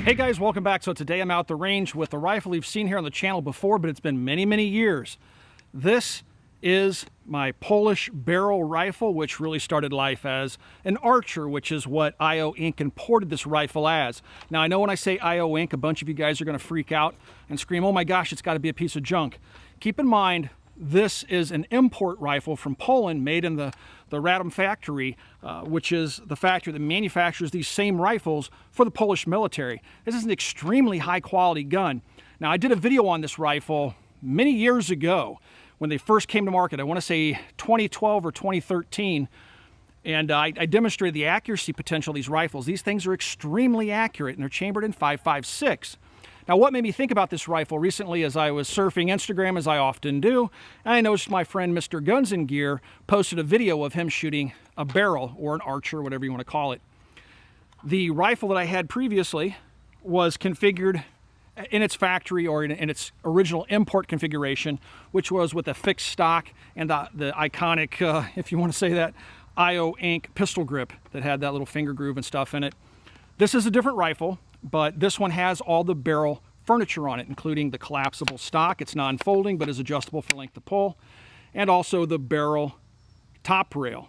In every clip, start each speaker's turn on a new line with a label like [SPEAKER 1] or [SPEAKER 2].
[SPEAKER 1] Hey guys, welcome back. So today I'm out the range with a rifle you've seen here on the channel before, but it's been many, many years. This is my Polish Beryl rifle, which really started life as an Archer, which is what IO Inc. imported this rifle as. Now I know when I say IO Inc., a bunch of you guys are going to freak out and scream, oh my gosh, it's got to be a piece of junk. Keep in mind, this is an import rifle from Poland made in the Radom factory, which is the factory that manufactures these same rifles for the Polish military. This is an extremely high quality gun. Now I did a video on this rifle many years ago when they first came to market. I want to say 2012 or 2013. And I demonstrated the accuracy potential of these rifles. These things are extremely accurate and they're chambered in 5.56. Now, what made me think about this rifle recently as I was surfing Instagram, as I often do, and I noticed my friend Mr. Guns and Gear posted a video of him shooting a Beryl, or an Archer, whatever you want to call it. The rifle that I had previously was configured in its factory, or in its original import configuration, which was with a fixed stock and the iconic, if you want to say that, IO Inc. pistol grip that had that little finger groove and stuff in it. This is a different rifle, but this one has all the Beryl furniture on it, including the collapsible stock. It's non-folding, but is adjustable for length of pull, and also the Beryl top rail.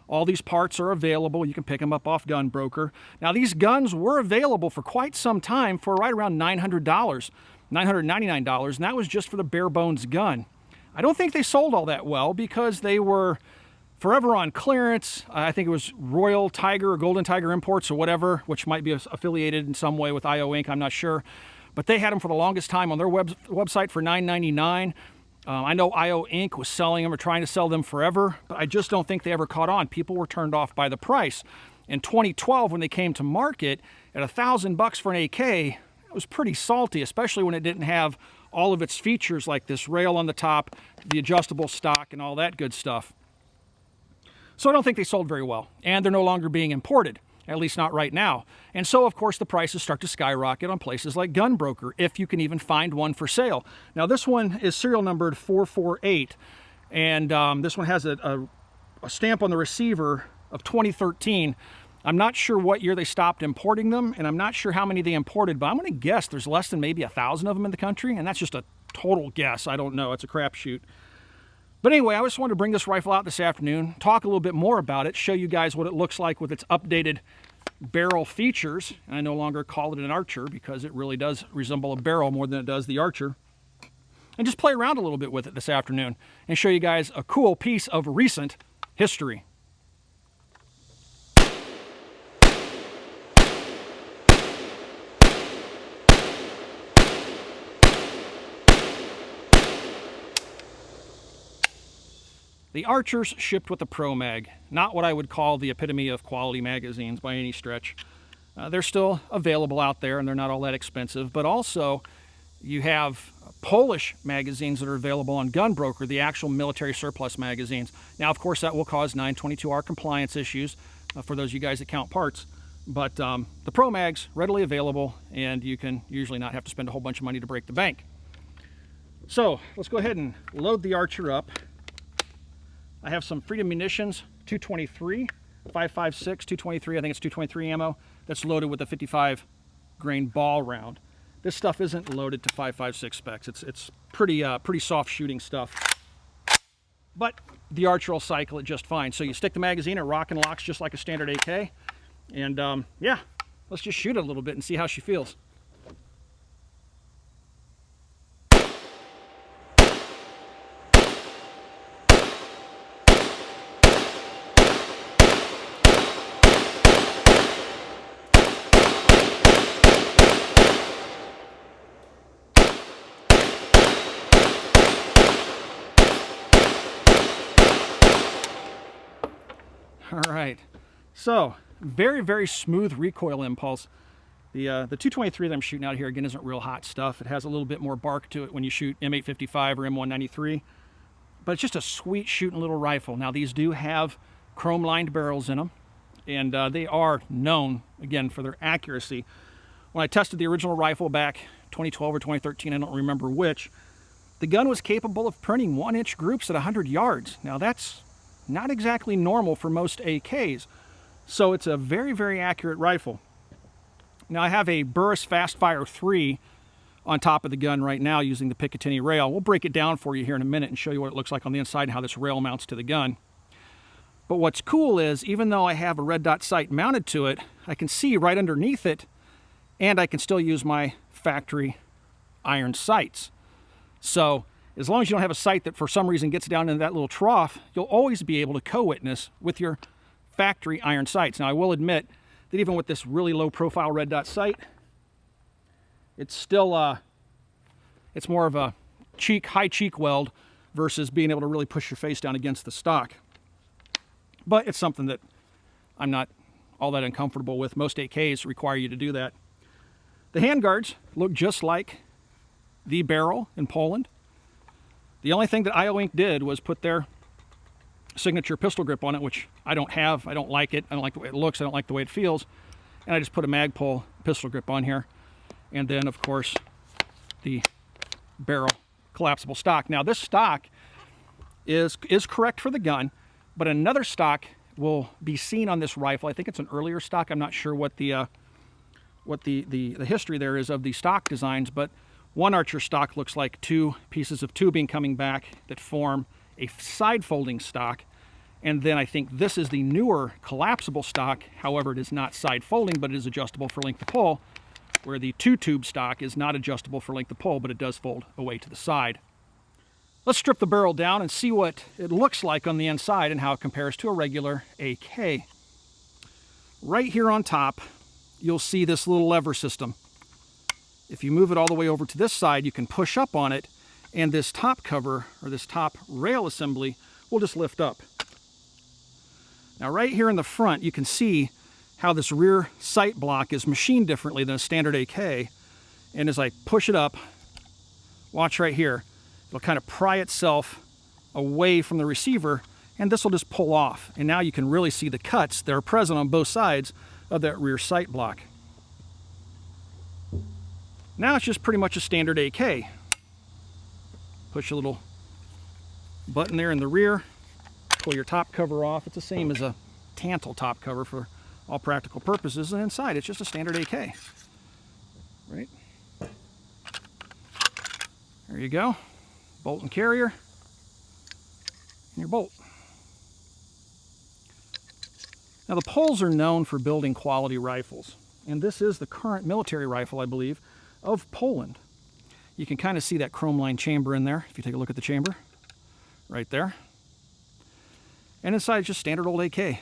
[SPEAKER 1] All these parts are available. You can pick them up off Gun Broker. Now, these guns were available for quite some time for right around $900, $999, and that was just for the bare bones gun. I don't think they sold all that well because they were forever on clearance. I think it was Royal Tiger or Golden Tiger Imports or whatever, which might be affiliated in some way with IO Inc. I'm not sure. But they had them for the longest time on their website for $9.99. I know IO Inc. was selling them or trying to sell them forever, but I just don't think they ever caught on. People were turned off by the price. In 2012, when they came to market at $1,000 for an AK, it was pretty salty, especially when it didn't have all of its features like this rail on the top, the adjustable stock, and all that good stuff. So I don't think they sold very well, and they're no longer being imported, at least not right now. And so, of course, the prices start to skyrocket on places like Gun Broker, if you can even find one for sale. Now, this one is serial numbered 448, and this one has a stamp on the receiver of 2013. I'm not sure what year they stopped importing them, and I'm not sure how many they imported, but I'm going to guess there's less than maybe 1,000 of them in the country, and that's just a total guess. I don't know. It's a crapshoot. But anyway, I just wanted to bring this rifle out this afternoon, talk a little bit more about it, show you guys what it looks like with its updated Beryl features. And I no longer call it an Archer because it really does resemble a Beryl more than it does the Archer. And just play around a little bit with it this afternoon and show you guys a cool piece of recent history. The Archers shipped with a Pro Mag, not what I would call the epitome of quality magazines by any stretch. They're still available out there and they're not all that expensive, but also you have Polish magazines that are available on Gun Broker, the actual military surplus magazines. Now, of course, that will cause 922R compliance issues for those of you guys that count parts, but the Pro Mag's readily available and you can usually not have to spend a whole bunch of money to break the bank. So let's go ahead and load the Archer up. I have some Freedom Munitions 223, 5.56, 223, I think it's 223 ammo, that's loaded with a 55 grain ball round. This stuff isn't loaded to 5.56 specs. It's pretty soft shooting stuff. But the Archer will cycle it just fine. So you stick the magazine, it rock and locks just like a standard AK. And yeah, let's just shoot it a little bit and see how she feels. All right, so very, very smooth recoil impulse. The 223 that I'm shooting out here, again, isn't real hot stuff. It has a little bit more bark to it when you shoot M855 or M193, but it's just a sweet shooting little rifle. Now, these do have chrome-lined barrels in them, and they are known, again, for their accuracy. When I tested the original rifle back 2012 or 2013, I don't remember which, the gun was capable of printing 1-inch groups at 100 yards. Now, that's not exactly normal for most AKs. So it's a very, very accurate rifle. Now I have a Burris Fastfire 3 on top of the gun right now using the Picatinny rail. We'll break it down for you here in a minute and show you what it looks like on the inside and how this rail mounts to the gun. But what's cool is, even though I have a red dot sight mounted to it, I can see right underneath it, and I can still use my factory iron sights. So as long as you don't have a sight that for some reason gets down into that little trough, you'll always be able to co-witness with your factory iron sights. Now I will admit that even with this really low profile red dot sight, it's still it's more of a high cheek weld versus being able to really push your face down against the stock. But it's something that I'm not all that uncomfortable with. Most AKs require you to do that. The handguards look just like the Beryl in Poland. The only thing that IO Inc. did was put their signature pistol grip on it, which I don't have. I don't like it. I don't like the way it looks. I don't like the way it feels. And I just put a Magpul pistol grip on here. And then, of course, the Beryl collapsible stock. Now, this stock is correct for the gun, but another stock will be seen on this rifle. I think it's an earlier stock. I'm not sure what the history there is of the stock designs, but one Archer stock looks like two pieces of tubing coming back that form a side folding stock. And then I think this is the newer collapsible stock. However, it is not side folding, but it is adjustable for length of pull, where the two tube stock is not adjustable for length of pull, but it does fold away to the side. Let's strip the barrel down and see what it looks like on the inside and how it compares to a regular AK. Right here on top, you'll see this little lever system. If you move it all the way over to this side, you can push up on it, and this top cover, or this top rail assembly, will just lift up. Now right here in the front, you can see how this rear sight block is machined differently than a standard AK. And as I push it up, watch right here, it'll kind of pry itself away from the receiver, and this will just pull off. And now you can really see the cuts that are present on both sides of that rear sight block. Now it's just pretty much a standard AK. Push a little button there in the rear, pull your top cover off. It's the same as a Tantal top cover for all practical purposes, and inside it's just a standard AK. Right? There you go. Bolt and carrier, and your bolt. Now the Poles are known for building quality rifles, and this is the current military rifle, I believe, of Poland. You can kind of see that chrome line chamber in there if you take a look at the chamber right there. And inside is just standard old AK.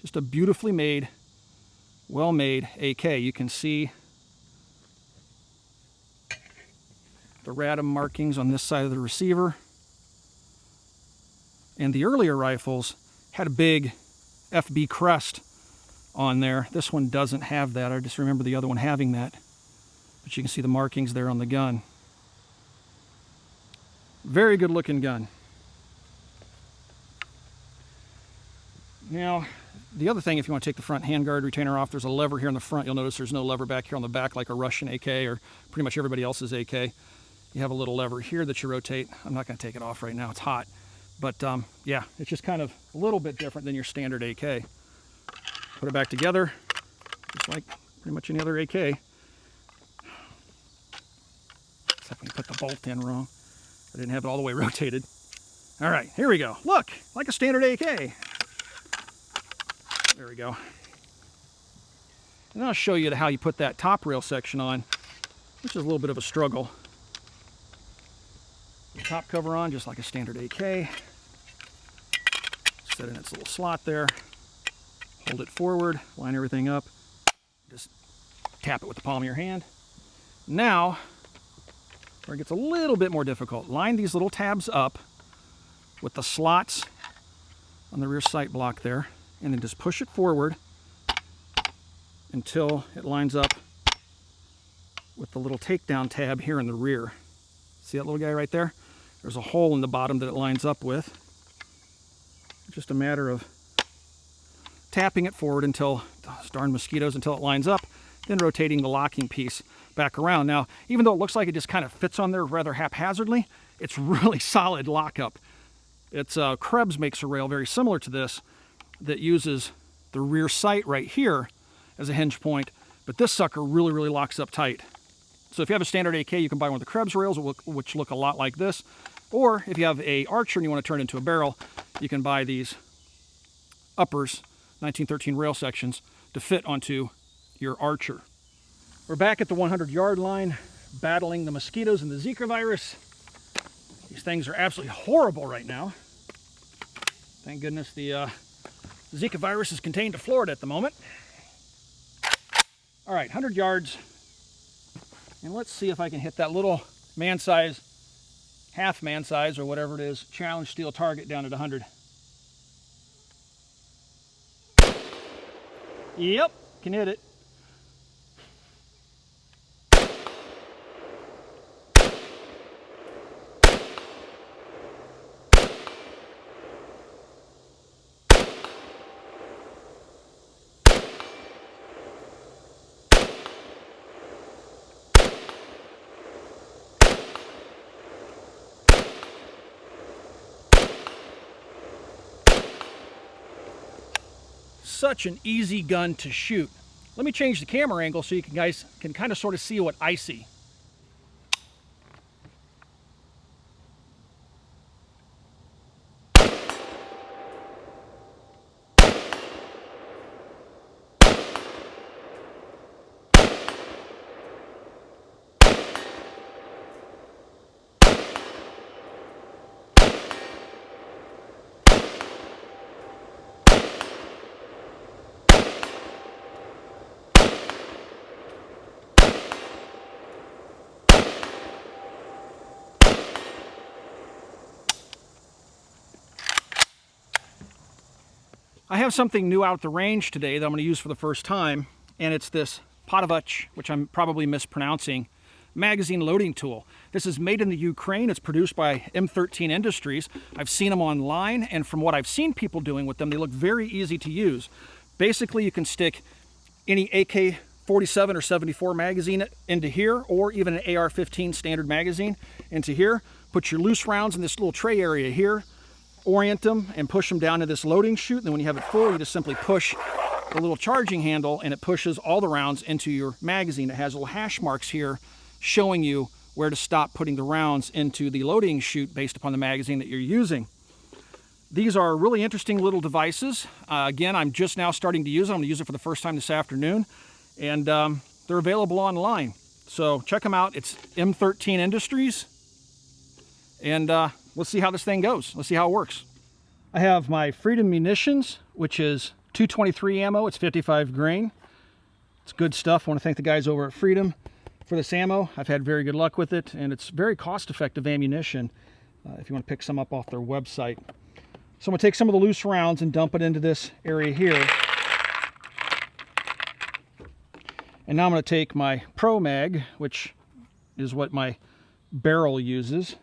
[SPEAKER 1] Just a beautifully made, well-made AK. You can see the Radom markings on this side of the receiver. And the earlier rifles had a big FB crest on there. This one doesn't have that. I just remember the other one having that. But you can see the markings there on the gun. Very good looking gun. Now, the other thing, if you want to take the front handguard retainer off, there's a lever here in the front. You'll notice there's no lever back here on the back like a Russian AK or pretty much everybody else's AK. You have a little lever here that you rotate. I'm not going to take it off right now. It's hot. But yeah, it's just kind of a little bit different than your standard AK. Put it back together, just like pretty much any other AK. Except when you put the bolt in wrong. I didn't have it all the way rotated. All right, here we go. Look, like a standard AK. There we go. And then I'll show you how you put that top rail section on, which is a little bit of a struggle. The top cover on, just like a standard AK. Set in its little slot there. Hold it forward, line everything up. Just tap it with the palm of your hand. Now, where it gets a little bit more difficult, line these little tabs up with the slots on the rear sight block there, and then just push it forward until it lines up with the little takedown tab here in the rear. See that little guy right there? There's a hole in the bottom that it lines up with. It's just a matter of tapping it forward until, those darn mosquitoes, until it lines up, then rotating the locking piece back around. Now, even though it looks like it just kind of fits on there rather haphazardly, it's really solid lockup. It's Krebs makes a rail very similar to this that uses the rear sight right here as a hinge point, but this sucker really, really locks up tight. So if you have a standard AK, you can buy one of the Krebs rails, which look a lot like this. Or if you have a Archer and you want to turn it into a Beryl, you can buy these uppers, 1913 rail sections, to fit onto your Archer. We're back at the 100-yard line, battling the mosquitoes and the Zika virus. These things are absolutely horrible right now. Thank goodness the Zika virus is contained to Florida at the moment. All right, 100 yards. And let's see if I can hit that little man size, half man size or whatever it is, challenge steel target down at 100. Yep, can hit it. Such an easy gun to shoot. Let me change the camera angle so you guys can kind of sort of see what I see. I have something new out at the range today that I'm going to use for the first time, and it's this Podovach, which I'm probably mispronouncing, magazine loading tool. This is made in the Ukraine. It's produced by M13 Industries. I've seen them online, and from what I've seen people doing with them, they look very easy to use. Basically, you can stick any AK-47 or 74 magazine into here, or even an AR-15 standard magazine into here. Put your loose rounds in this little tray area here, orient them and push them down to this loading chute, and then when you have it full, you just simply push the little charging handle and it pushes all the rounds into your magazine. It has little hash marks here showing you where to stop putting the rounds into the loading chute based upon the magazine that you're using. These are really interesting little devices. Again, I'm just now starting to use them. I'm going to use it for the first time this afternoon, and they're available online. So check them out. It's M13 Industries, and let's see how this thing goes. Let's see how it works. I have my Freedom munitions, which is 223 ammo. It's 55 grain. It's good stuff. I want to thank the guys over at Freedom for this ammo. I've had very good luck with it, and it's very cost-effective ammunition if you want to pick some up off their website. So I'm going to take some of the loose rounds and dump it into this area here. And now I'm going to take my Pro Mag, which is what my Beryl uses.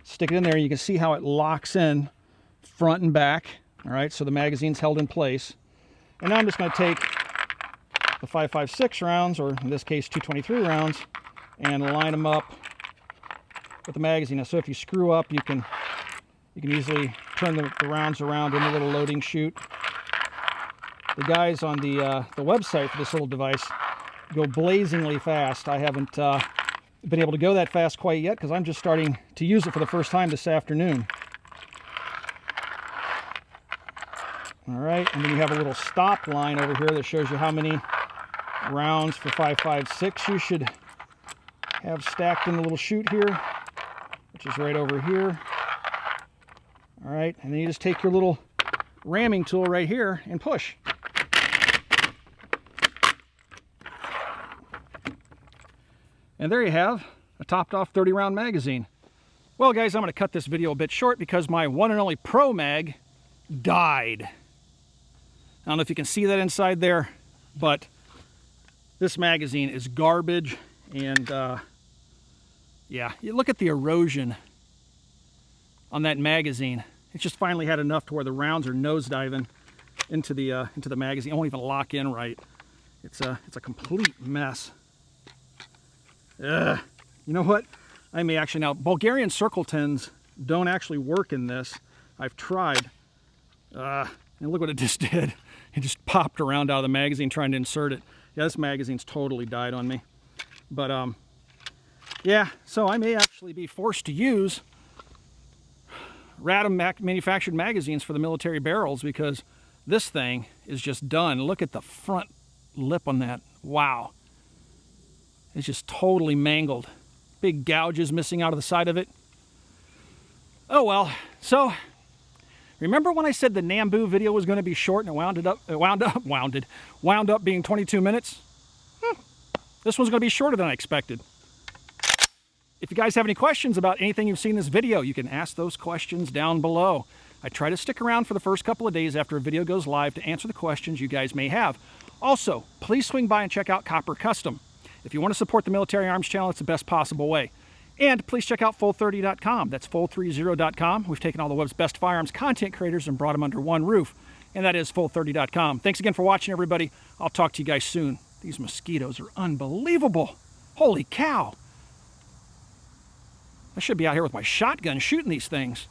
[SPEAKER 1] Stick it in there, and you can see how it locks in front and back. All right, so the magazine's held in place. And now I'm just going to take the 5.56 rounds, or in this case 223 rounds, and line them up with the magazine. Now, so if you screw up, you can easily turn the rounds around in the little loading chute. The guys on the website for this little device go blazingly fast. I haven't been able to go that fast quite yet because I'm just starting to use it for the first time this afternoon. All right, and then you have a little stop line over here that shows you how many rounds for 5.56 you should have stacked in the little chute here, which is right over here. All right, and then you just take your little ramming tool right here and push. And there you have a topped off 30-round magazine. Well, guys, I'm going to cut this video a bit short because my one and only Pro Mag died. I don't know if you can see that inside there, but this magazine is garbage. And yeah, you look at the erosion on that magazine. It's just finally had enough to where the rounds are nosediving into the magazine. It won't even lock in right. It's a complete mess. You know what? I may actually now. Bulgarian circle tins don't actually work in this. I've tried. And look what it just did. It just popped around out of the magazine trying to insert it. Yeah, this magazine's totally died on me. But, yeah, so I may actually be forced to use random manufactured magazines for the military barrels because this thing is just done. Look at the front lip on that. Wow. It's just totally mangled. Big gouges missing out of the side of it. Oh well, so remember when I said the Nambu video was going to be short and it wound up being 22 minutes? This one's going to be shorter than I expected. If you guys have any questions about anything you've seen in this video, you can ask those questions down below. I try to stick around for the first couple of days after a video goes live to answer the questions you guys may have. Also, please swing by and check out Copper Custom. If you want to support the Military Arms channel, it's the best possible way. And please check out full30.com. That's full30.com. We've taken all the web's best firearms content creators and brought them under one roof. And that is full30.com. Thanks again for watching, everybody. I'll talk to you guys soon. These mosquitoes are unbelievable. Holy cow. I should be out here with my shotgun shooting these things.